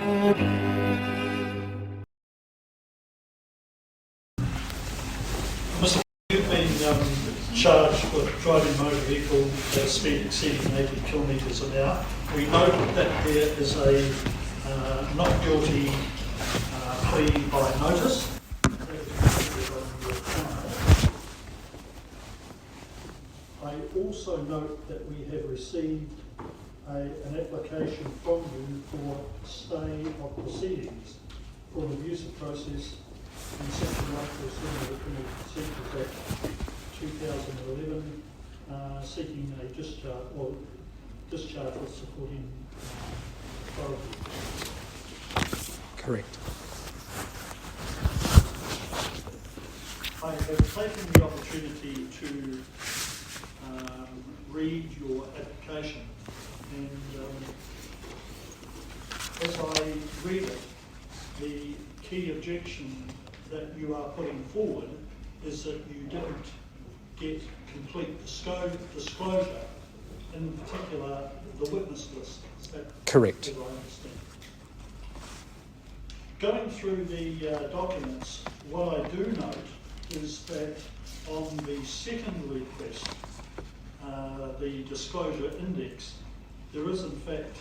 Mr. You've been charged with driving motor vehicle at a speed exceeding 80 kilometres an hour. We note that there is a not guilty plea by notice. I also note that we have received an application from you for stay of proceedings for an abusive process in Section 147 of the Criminal Procedures Act 2011, seeking a discharge with supporting authority. Correct. I have taken the opportunity to read your application, and as I read it, the key objection that you are putting forward is that you didn't get complete disclosure, in particular the witness list. Is that correct? As I understand. Going through the documents, what I do note is that on the second request, the disclosure index, there is in fact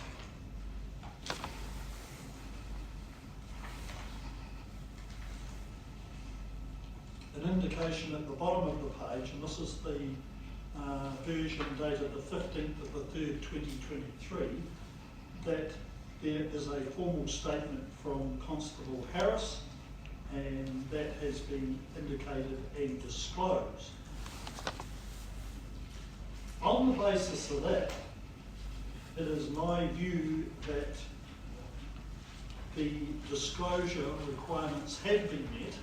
an indication at the bottom of the page, and this is the version dated the 15th of the 3rd, 2023, that there is a formal statement from Constable Harris, and that has been indicated and disclosed. On the basis of that, it is my view that the disclosure requirements have been met,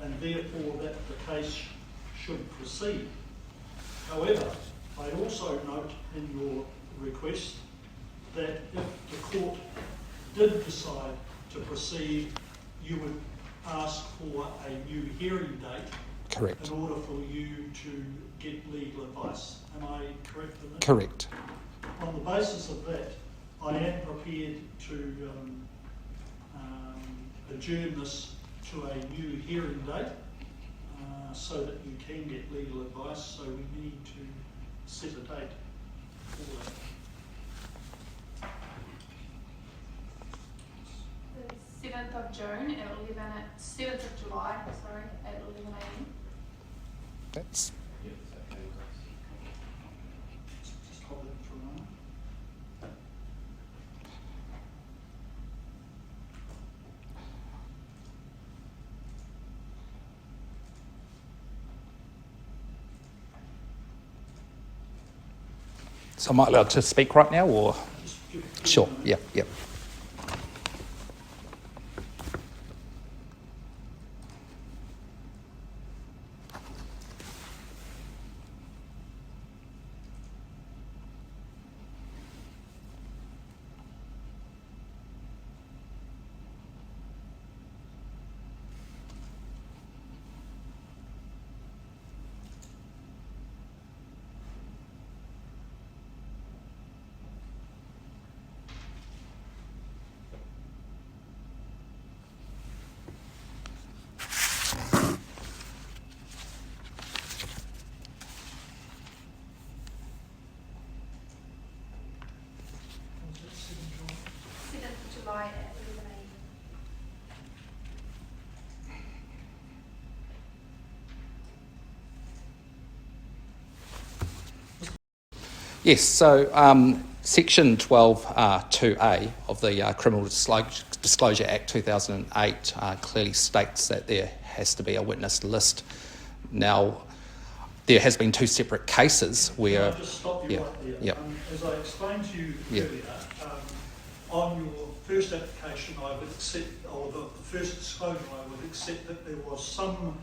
and therefore that the case should proceed. However, I also note in your request that if the court did decide to proceed, you would ask for a new hearing date. Correct. In order for you to get legal advice. Am I correct in that? Correct. On the basis of that, I am prepared to adjourn this to a new hearing date so that you can get legal advice. So we need to set a date for that. The 7th of June at 7th of July, sorry, at 11 a.m. That's Just hold it for a moment. so. Am I allowed to speak right now, or Just give it sure? a minute. Yep. Yep. Was it 7 July? 7th of July at 11 a.m. Yes. So Section 12(2)(a) of the Criminal Disclosure Act 2008 clearly states that there has to be a witness list. Now, there has been two separate cases where. Can I just stop you right there? Yep. As I explained to you Yep. earlier, on your first application, I would accept, or the first disclosure, I would accept that there was some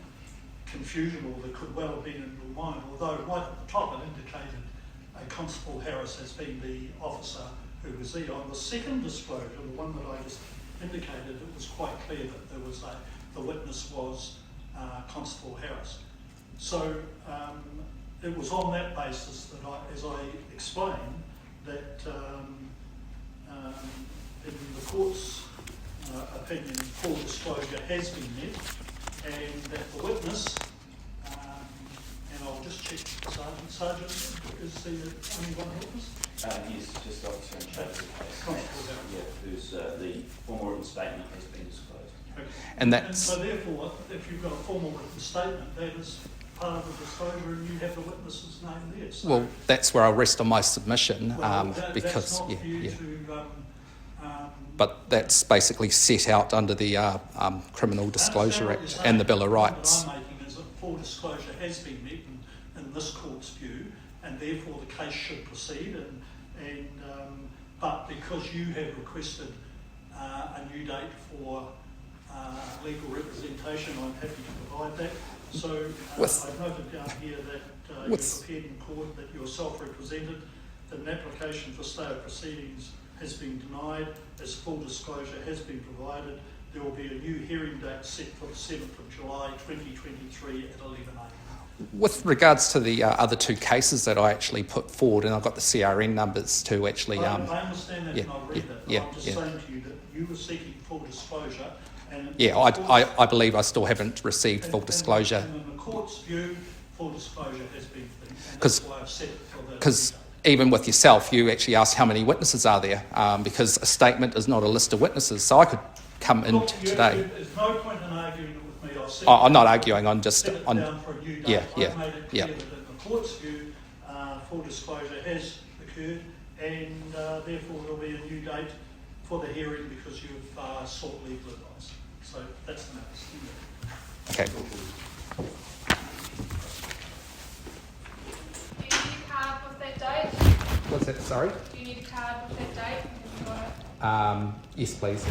confusion, or there could well have been in your mind, although right at the top it indicated a Constable Harris has been the officer who was there. On the second disclosure, the one that I just indicated, it was quite clear that there was the witness was Constable Harris. So it was on that basis that as I explained, that in the court's opinion, full disclosure has been met, and that the witness, and I'll just check Sergeant, is the only one witness? Yes, just Officer in charge of the case. Whose the formal written statement has been disclosed. Okay. And that's so therefore, if you've got a formal written statement, that is part of the disclosure, and you have the witness's name there. So, well, that's where I'll rest on my submission, because that's not for you to, but that's basically set out under the Criminal Disclosure Act and the Bill of Rights. The point I'm making is that full disclosure has been met in this court's view, and therefore the case should proceed. But because you have requested a new date for legal representation, I'm happy to provide that. So I've noted down here that you've appeared in court, that you're self-represented, that an application for stay of proceedings has been denied, as full disclosure has been provided. There will be a new hearing date set for the 7th of July 2023 at 11 a.m. With regards to the other two cases that I actually put forward, and I've got the CRN numbers to actually... I understand that, and I've read that, but I'm just saying to you that you were seeking full disclosure. And I believe I still haven't received full disclosure. And in the court's view, full disclosure has been, and that's why I've set it for the... Because even with yourself, you actually asked how many witnesses are there, because a statement is not a list of witnesses, so I could come in today. There's no point in arguing with me. I'm not arguing, I'm just... Set it down for a new date. I've made it clear that in the court's view, full disclosure has occurred, and therefore there'll be a new date for the hearing because you've sought legal advice. So that's the matter. Okay. Do you need a card with that date? What's that, sorry? Do you need a card with that date? Have you got it? Yes, please.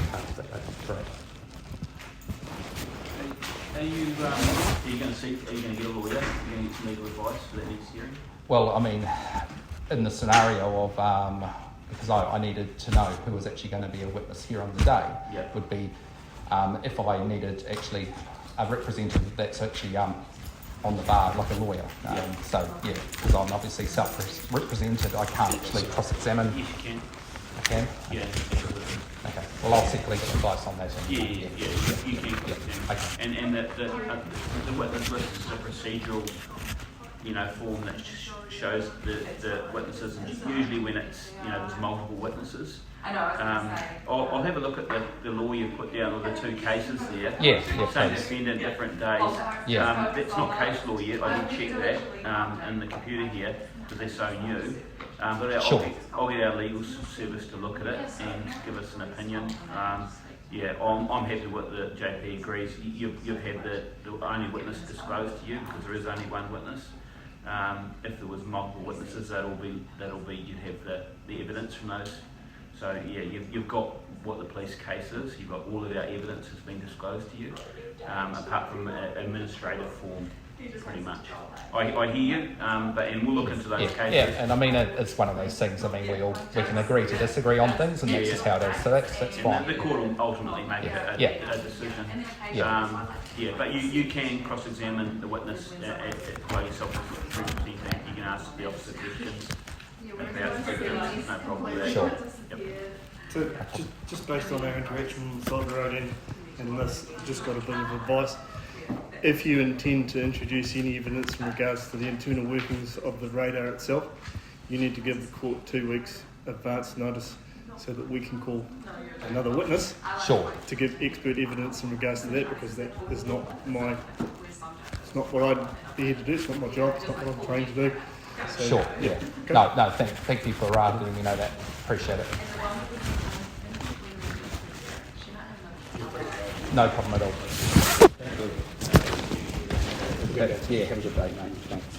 Correct. Are you going to get a lawyer? Are you going to get some legal advice for that next hearing? Well, I mean, in the scenario of, because I needed to know who was actually going to be a witness here on the day, would be if I needed actually a representative that's actually on the bar, like a lawyer. So, yeah, because I'm obviously self-represented, I can't actually cross-examine. Yes, you can. I can? Yeah. Okay. Well, I'll seek legal advice on that. You can. Okay. And the witness list is a procedural, form that shows the witnesses, and usually when it's, there's multiple witnesses. I know, I was going to say. I'll have a look at the law you've put down of the two cases there. Yeah, Same please. defendant, different days. Yeah. That's not case law yet. I did check that in the computer here because they're so new. But I'll get our legal service to look at it and give us an opinion. I'm happy with the JP agrees. You've had the only witness disclosed to you because there is only one witness. If there was multiple witnesses, that'll be you'd have the evidence from those. So you've got what the police case is. You've got all of our evidence has been disclosed to you, apart from an administrative form, pretty much. I hear you, and we'll look into those cases. Yeah, and I mean it's one of those things. I mean we can agree to disagree on things, and that's just how it is. So that's fine. The court will ultimately make a decision. But you can cross-examine the witness by yourself representing. You can ask the officer questions about the evidence. No problem with that. Sure. Yep. So just based on our interaction on the side of the road and this, just got a bit of advice. If you intend to introduce any evidence in regards to the internal workings of the radar itself, you need to give the court 2 weeks advance notice so that we can call another witness to give expert evidence in regards to that, because that is not it's not what I'd be here to do, it's not my job, it's not what I'm trained to do. So, Okay. No, thank you for letting me know that. Appreciate it. No problem at all. Yeah, have a good day, mate. Thanks.